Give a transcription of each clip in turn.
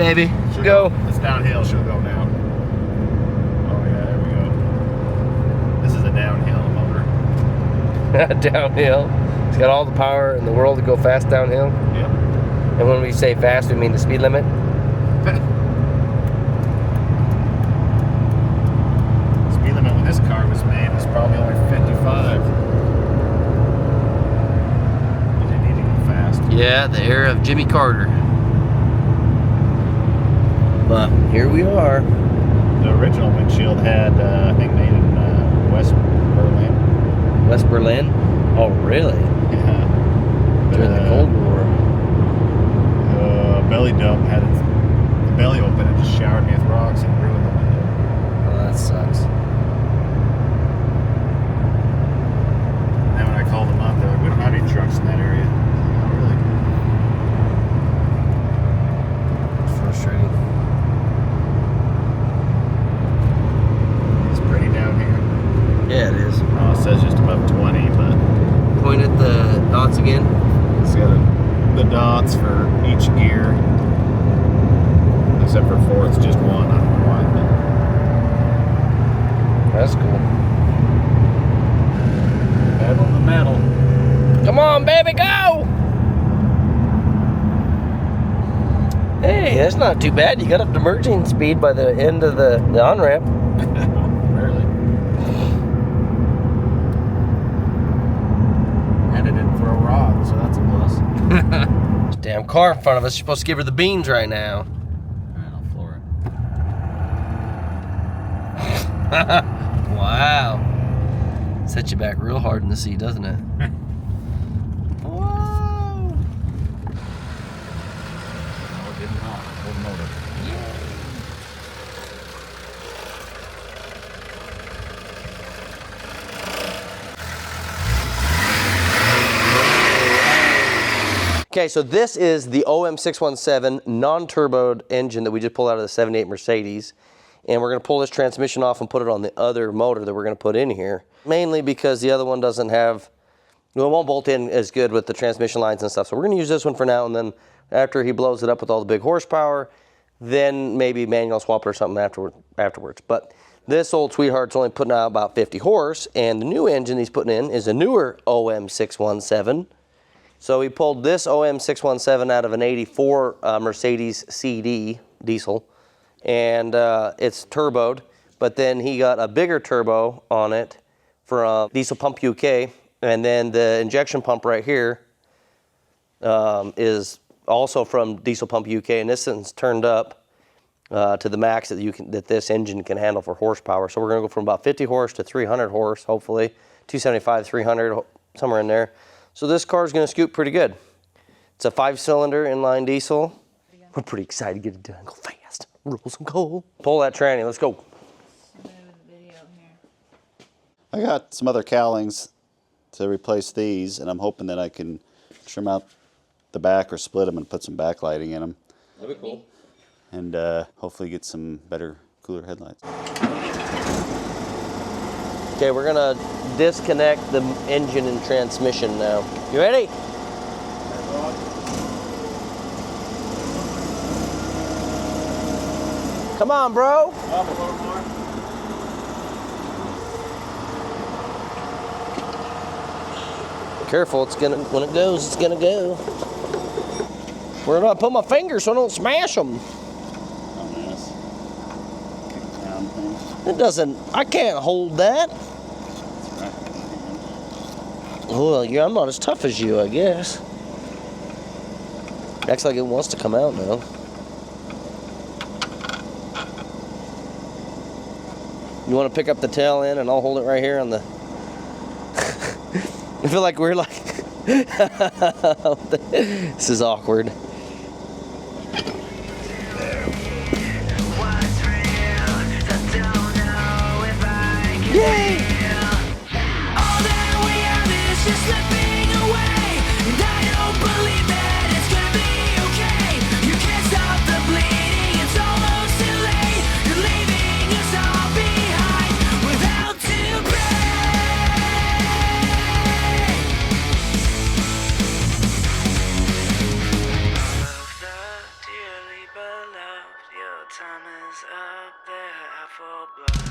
baby. Go. It's downhill. She'll go now. Oh yeah, there we go. This is a downhill motor. Downhill. It's got all the power in the world to go fast downhill. Yep. And when we say fast, we mean the speed limit. Speed limit when this car was made was probably only 55. But they need to go fast. Yeah, the era of Jimmy Carter. But here we are. The original windshield had, I think, made in West Berlin. West Berlin? Oh, really? Yeah. During the Cold War. Belly dump had the belly open and just showered me with rocks and ruined the window. Oh, that sucks. And then when I called them up, they're like, we don't have any trucks in that area. Oh, really? It's frustrating. It's pretty down here. Yeah, it is. Oh, it says just above 20, but Point at the dots again. it's got the dots for each gear. Except for fourth, just one. I don't know why. But That's cool. pedal to the metal. Come on, baby, go! Hey, that's not too bad. You got up to merging speed by the end of the on-ramp. Barely. And it didn't throw rod, so that's a plus. This damn car in front of us. You're supposed to give her the beans right now. Alright, I'll floor it. Wow. Set you back real hard in the seat, doesn't it? Whoa. No, it did not. Full motor. Okay, so this is the OM617 non-turboed engine that we just pulled out of the 78 Mercedes. And we're going to pull this transmission off and put it on the other motor that we're going to put in here. Mainly because the other one doesn't have, well, it won't bolt in as good with the transmission lines and stuff. So we're going to use this one for now, and then after he blows it up with all the big horsepower, then maybe manual swap it or something afterwards. But this old sweetheart's only putting out about 50 horse, and the new engine he's putting in is a newer OM617. So we pulled this OM617 out of an 84 Mercedes CD diesel, and it's turboed, but then he got a bigger turbo on it from Diesel Pump UK, and then the injection pump right here is also from Diesel Pump UK, and this one's turned up to the max that this engine can handle for horsepower. So we're going to go from about 50 horse to 300 horse, hopefully, 275, 300, somewhere in there. So this car is going to scoot pretty good. It's a 5-cylinder inline diesel. We're pretty excited to get it done. Go fast. Roll some coal. Pull that tranny. Let's go. I got some other cowlings to replace these, and I'm hoping that I can trim out the back or split them and put some backlighting in them. That'd be cool. And hopefully get some better, cooler headlights. Okay, we're gonna disconnect the engine and transmission now. You ready? Come on, bro. Careful, it's gonna, when it goes, it's gonna go. Where do I put my fingers so I don't smash them? It doesn't, I can't hold that. Well, yeah, I'm not as tough as you, I guess. Acts like it wants to come out now. You want to pick up the tail end and I'll hold it right here on the... I feel like we're like... This is awkward. Yay! All that we have is just slipping away, and I don't believe that it's gonna be okay. You can't stop the bleeding, it's almost too late. You're leaving us all behind without to pray. was up there at full blood.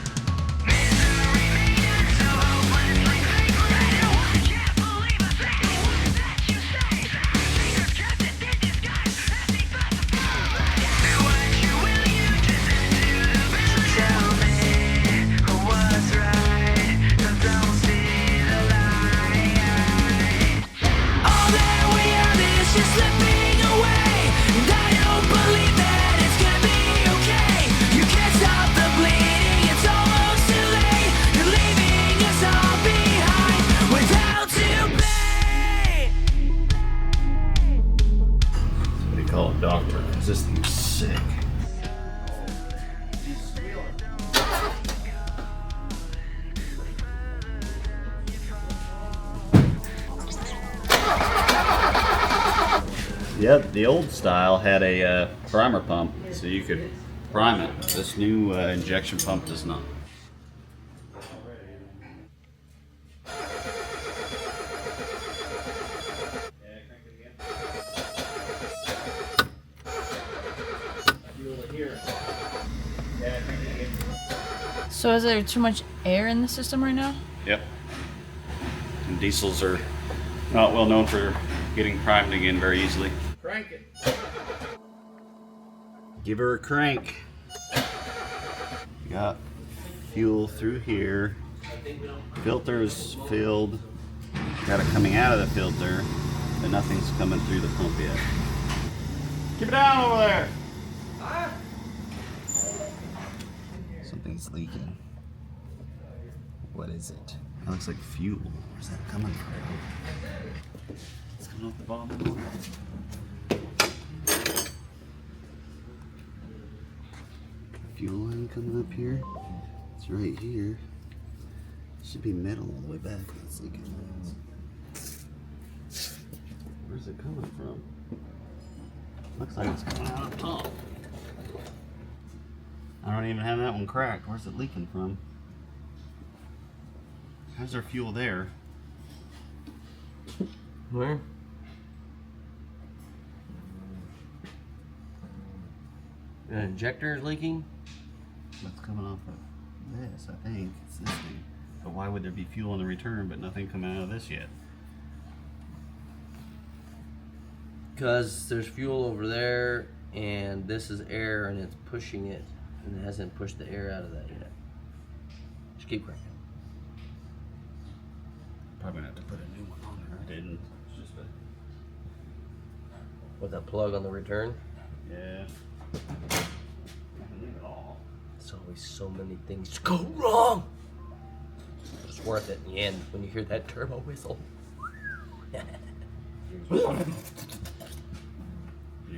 Misery made us so hopelessly fake. I can't believe a single word that you say. Fingers kept it in disguise. Nothing but the problem. Do what you will, you just into the building. Tell me who was right. So don't see the light. All that we have is just slipping away. And I don't believe that it's gonna be okay. You can't stop the bleeding, it's almost too late. You're leaving us all behind without to pay. What do you call a doctor? Because this thing's sick. Yep, the old style had a primer pump, so you could prime it. This new injection pump does not. So is there too much air in the system right now? Yep. And diesels are not well known for getting primed again very easily. Crank it. Give her a crank. Got fuel through here. Filter's filled. Got it coming out of the filter, but nothing's coming through the pump yet. Keep it down over there. Something's leaking. What is it? That looks like fuel. Where's that coming from? It's coming off the bottom of the water. Fuel line coming up here. It's right here. Should be metal all the way back. It's leaking. Where's it coming from? Looks like it's coming out up top. I don't even have that one cracked. Where's it leaking from? How's there fuel there? Where? The injector is leaking? That's coming off of this, I think. It's this thing. But why would there be fuel in the return but nothing coming out of this yet? Because there's fuel over there, and this is air, and it's pushing it, and it hasn't pushed the air out of that yet. Just keep cranking. Probably gonna have to put a new one on there. I didn't. It's just a... With that plug on the return. Yeah. I can leave it all. There's always so many things go wrong. It's worth it in the end when you hear that turbo whistle. You're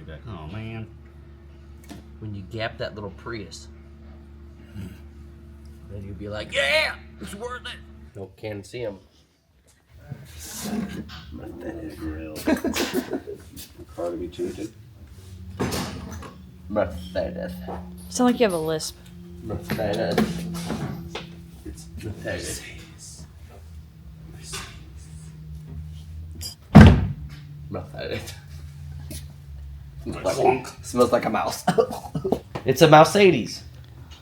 back. Oh man. When you gap that little Prius. Then you'll be like, yeah, it's worth it. No, can't see them. Grill. Car to be changed. Mercedes. Sound like you have a lisp. Mercedes. It's Mercedes. Mercedes. Smells like a mouse. It's a Mercedes.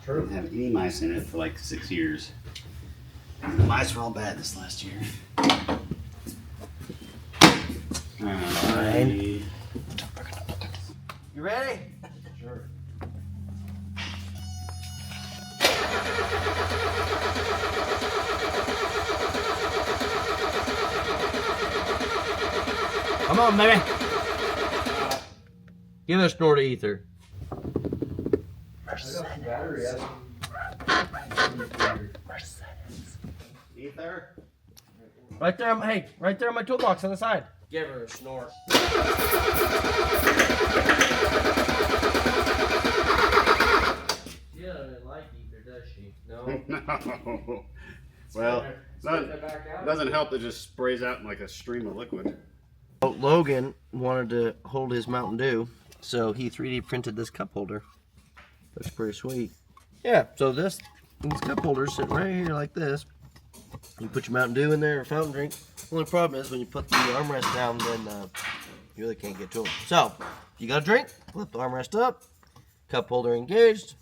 Didn't have any mice in it for like 6 years. The mice were all bad this last year. Fine. You ready? Sure. Come on, baby. Give us snort of ether. Ether? Right there, hey, right there on my toolbox on the side. Give her a snort. She doesn't like ether, does she? No? No. Well, it doesn't help that it just sprays out in like a stream of liquid. Logan wanted to hold his Mountain Dew, so he 3D printed this cup holder. Looks pretty sweet. Yeah, so these cup holders sit right here like this. You put your Mountain Dew in there or fountain drink. The only problem is when you put the armrest down, then you really can't get to them. So, if you got a drink, flip the armrest up, cup holder engaged,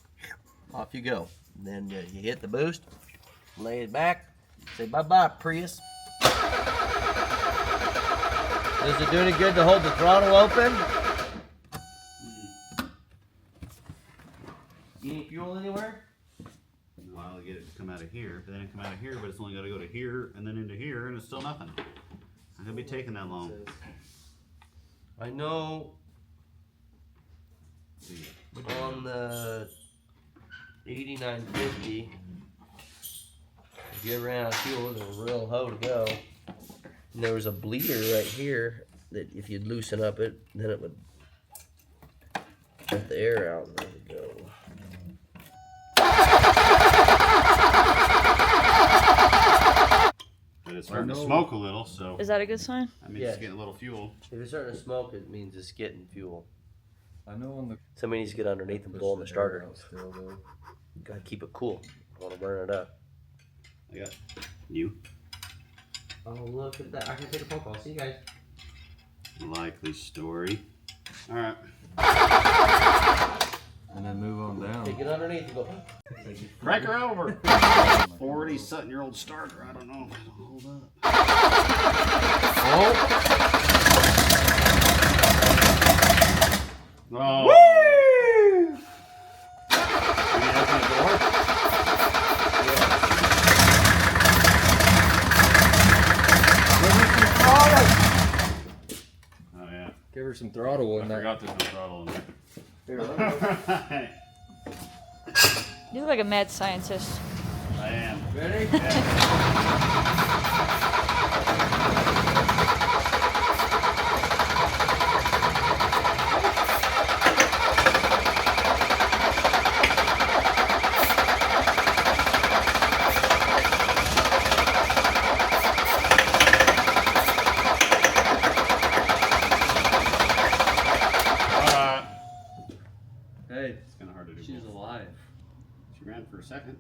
off you go. And then you hit the boost, lay it back, say bye-bye, Prius. Does it do any good to hold the throttle open? You need fuel anywhere? No, I'll get it to come out of here, but then it come out of here, but it's only got to go to here and then into here, and it's still nothing. Not gonna be taking that long. I know on the 8950, if you ever ran out of fuel, it was a real hoe to go. And there was a bleeder right here that if you'd loosen up it, then it would let the air out and let it go. But it's starting to smoke a little, so Is that a good sign? I mean Yes. it's getting a little fuel. If it's starting to smoke, it means it's getting fuel. I know on the Somebody needs to get underneath and blow on the starter. out still though. Gotta keep it cool. I want to burn it up. I got you. Oh, look at that. I can take a phone call. See you guys. Likely story. Alright. And then move on down. Take it underneath and go. Crank her over. 40-something-year-old starter. I don't know if it'll hold up. Oh. Woo! Can you open the door? Oh yeah. Give her some throttle I in that. forgot there's no throttle in there. Here, let me- You look like a mad scientist. I am. Ready? Hey, It's kind of hard to do. she's both. alive. She ran for a second.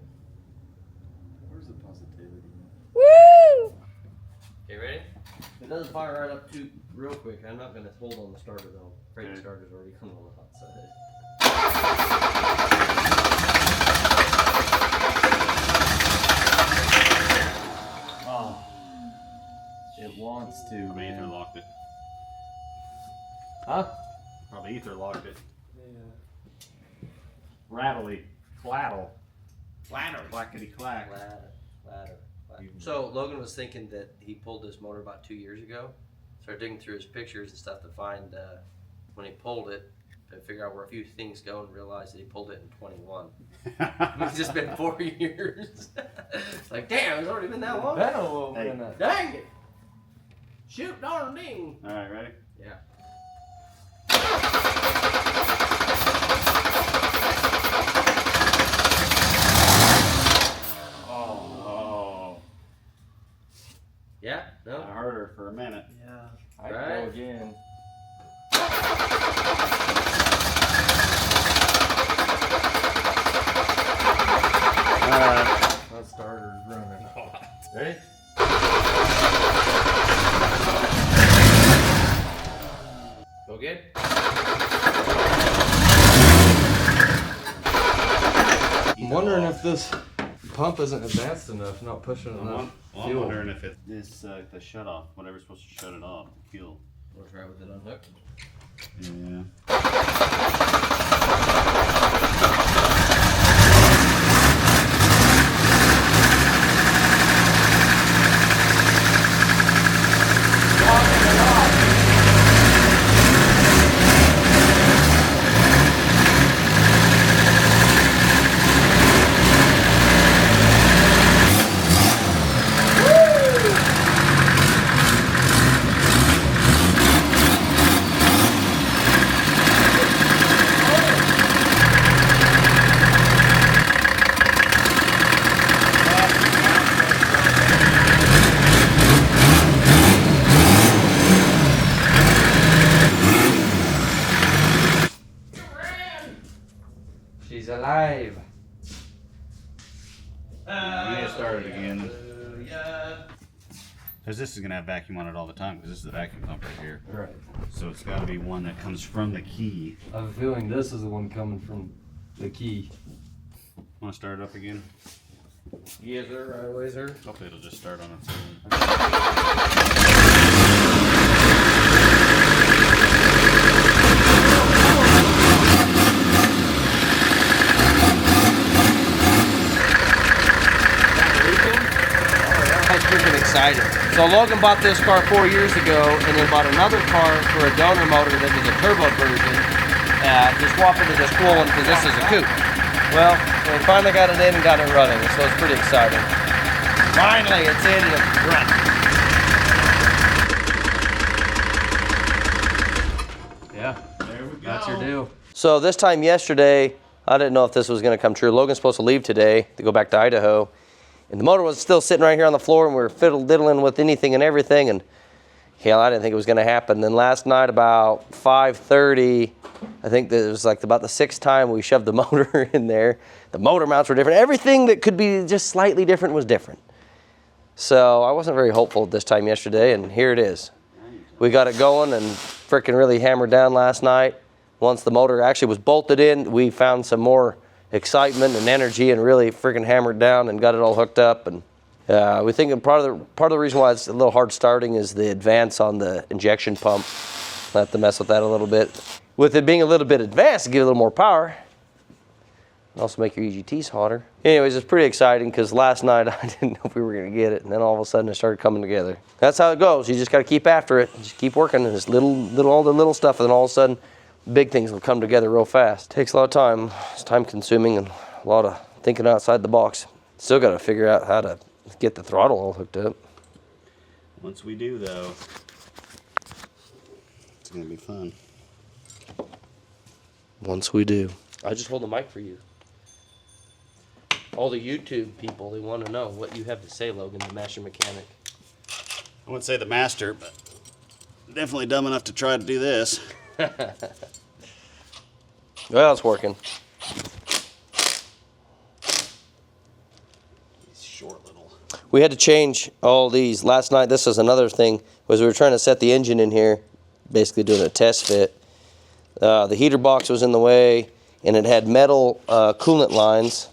Where's the positivity? Woo! Okay, ready? If it doesn't fire right up too real quick, I'm not gonna hold on the starter though. Afraid the Okay. starter's already coming on the hot side. Oh. It wants to, Probably ether man. locked it. Huh? Probably ether locked it. Rattly. Flattle. Ladder. Clackety clack. Ladder. So Logan was thinking that he pulled this motor about 2 years ago. Started digging through his pictures and stuff to find when he pulled it, to figure out where a few things go, and realized that he pulled it in 21. It's just been 4 years. It's like, damn, it's already been that long. That a little Hey. minute. Dang it! Shoot, darn ding. Alright, ready? Yeah. Oh. Yeah. I No. heard her for a minute. Yeah. I Right. go again. That starter's running hot. Ready? Go good. I'm wondering if this pump isn't advanced enough, not pushing enough I'm fuel. wondering if it's this the shut off, whatever's supposed to shut it off, the fuel. We'll try with it unhooked. Yeah. She's alive. We need to start it again. Yeah. Because this is going to have vacuum on it all the time, because this is the vacuum pump right here. Right. So it's got to be one that comes from the key. I have a feeling this is the one coming from the key. Want to start it up again? Yes, sir. Always, sir. Hopefully it'll just start on its own. That's freaking exciting. So Logan bought this car 4 years ago and then bought another car for a donor motor that was a turbo version to swap into this cool one because this is a coupe. Well, we finally got it in and got it running, so it's pretty exciting. Finally, it's in and it's running. Yeah, There we go. that's your deal. So this time yesterday, I didn't know if this was going to come true. Logan's supposed to leave today to go back to Idaho. And the motor was still sitting right here on the floor, and we were fiddle-diddling with anything and everything, and hell, I didn't think it was going to happen. Then last night about 5:30, I think that it was like about the 6th time we shoved the motor in there. The motor mounts were different. Everything that could be just slightly different was different. So I wasn't very hopeful this time yesterday, and here it is. We got it going and freaking really hammered down last night. Once the motor actually was bolted in, we found some more excitement and energy and really freaking hammered down and got it all hooked up. And we think part of the reason why it's a little hard starting is the advance on the injection pump. I'll have to mess with that a little bit. With it being a little bit advanced, to give it a little more power. Also make your EGTs hotter. Anyways, it's pretty exciting because last night I didn't know if we were going to get it, and then all of a sudden it started coming together. That's how it goes. You just got to keep after it. Just keep working. It's all the little stuff, and then all of a sudden big things will come together real fast. Takes a lot of time. It's time consuming and a lot of thinking outside the box. Still got to figure out how to get the throttle all hooked up. Once we do, though, it's going to be fun. Once we do. I just hold the mic for you. All the YouTube people, they want to know what you have to say, Logan, the master mechanic. I wouldn't say the master, but definitely dumb enough to try to do this. Well, it's working. These short little. We had to change all these last night. This is another thing, was we were trying to set the engine in here, basically doing a test fit. The heater box was in the way, and it had metal coolant lines.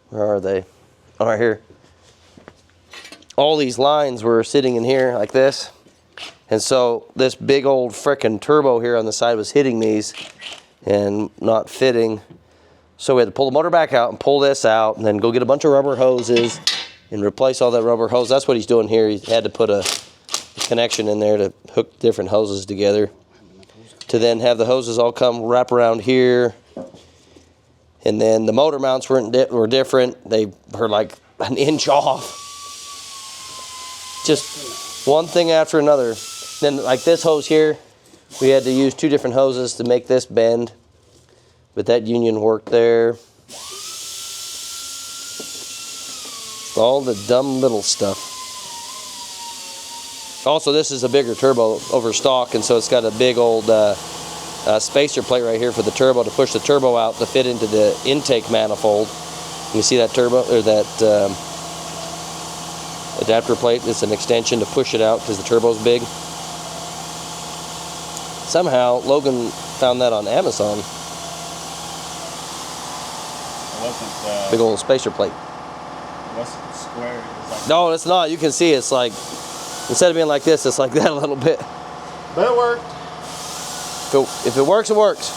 Where are they? Oh, right here. All these lines were sitting in here like this. And so this big old frickin' turbo here on the side was hitting these and not fitting. So we had to pull the motor back out and pull this out and then go get a bunch of rubber hoses and replace all that rubber hose. That's what he's doing here. He had to put a connection in there to hook different hoses together to then have the hoses all come wrap around here. And then the motor mounts were different. They were like an inch off. Just one thing after another. Then like this hose here, we had to use 2 different hoses to make this bend. But that union worked there. All the dumb little stuff. Also, this is a bigger turbo over stock, and so it's got a big old spacer plate right here for the turbo to push the turbo out to fit into the intake manifold. You see that turbo, or that adapter plate? It's an extension to push it out because the turbo's big. Somehow, Logan found that on Amazon. It wasn't, big old spacer plate. it wasn't square. It was like, No, it's not. You can see it's like, instead of being like this, it's like that a little bit. but it worked. If it works, it works.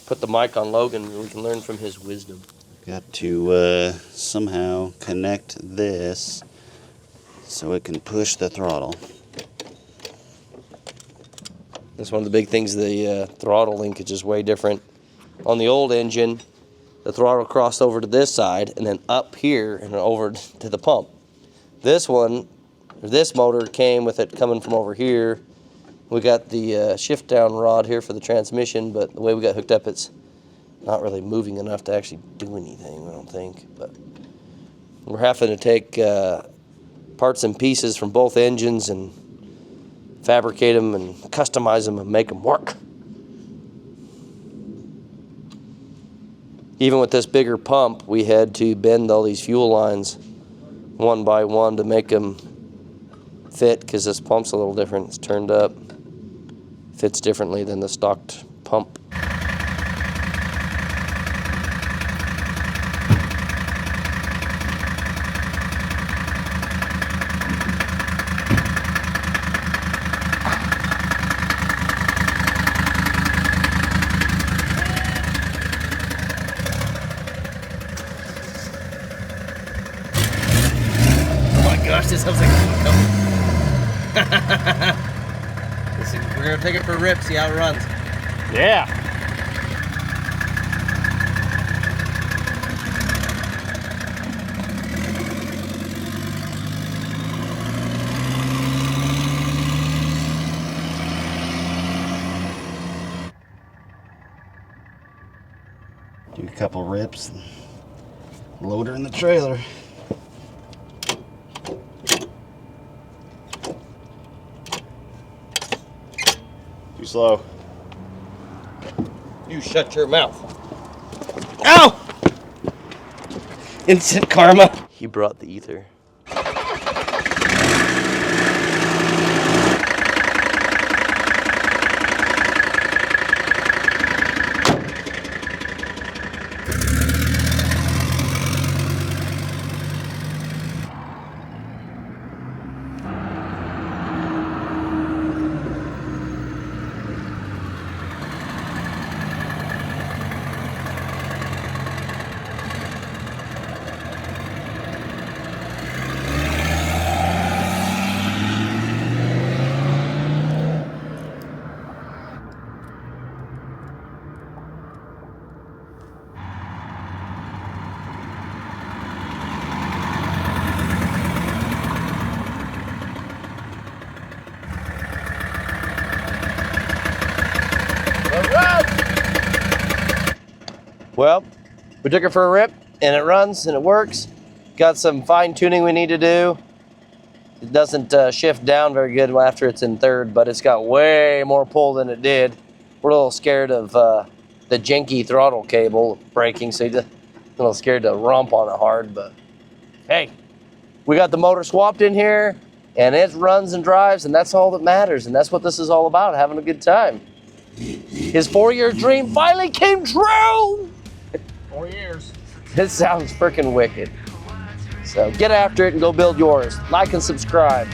Put the mic on Logan and we can learn from his wisdom. Got to somehow connect this so it can push the throttle. That's one of the big things. The throttle linkage is way different. On the old engine, the throttle crossed over to this side and then up here and then over to the pump. This one, this motor came with it coming from over here. We got the shift down rod here for the transmission, but the way we got hooked up, it's not really moving enough to actually do anything, I don't think. But we're having to take parts and pieces from both engines and fabricate them and customize them and make them work. Even with this bigger pump, we had to bend all these fuel lines one by one to make them fit, because this pump's a little different. It's turned up. Fits differently than the stocked pump. It sounds like we're gonna take it for a rip, see how it runs. Yeah. Do a couple rips, load her in the trailer. Too slow. You shut your mouth. Ow! Instant karma. He brought the ether. Well, we took it for a rip, and it runs, and it works. Got some fine tuning we need to do. It doesn't shift down very good after it's in third, but it's got way more pull than it did. We're a little scared of the janky throttle cable breaking, so you're a little scared to romp on it hard, but hey, we got the motor swapped in here, and it runs and drives, and that's all that matters, and that's what this is all about, having a good time. His 4-year dream finally came true! 4 years. This sounds freaking wicked. So get after it and go build yours. Like and subscribe.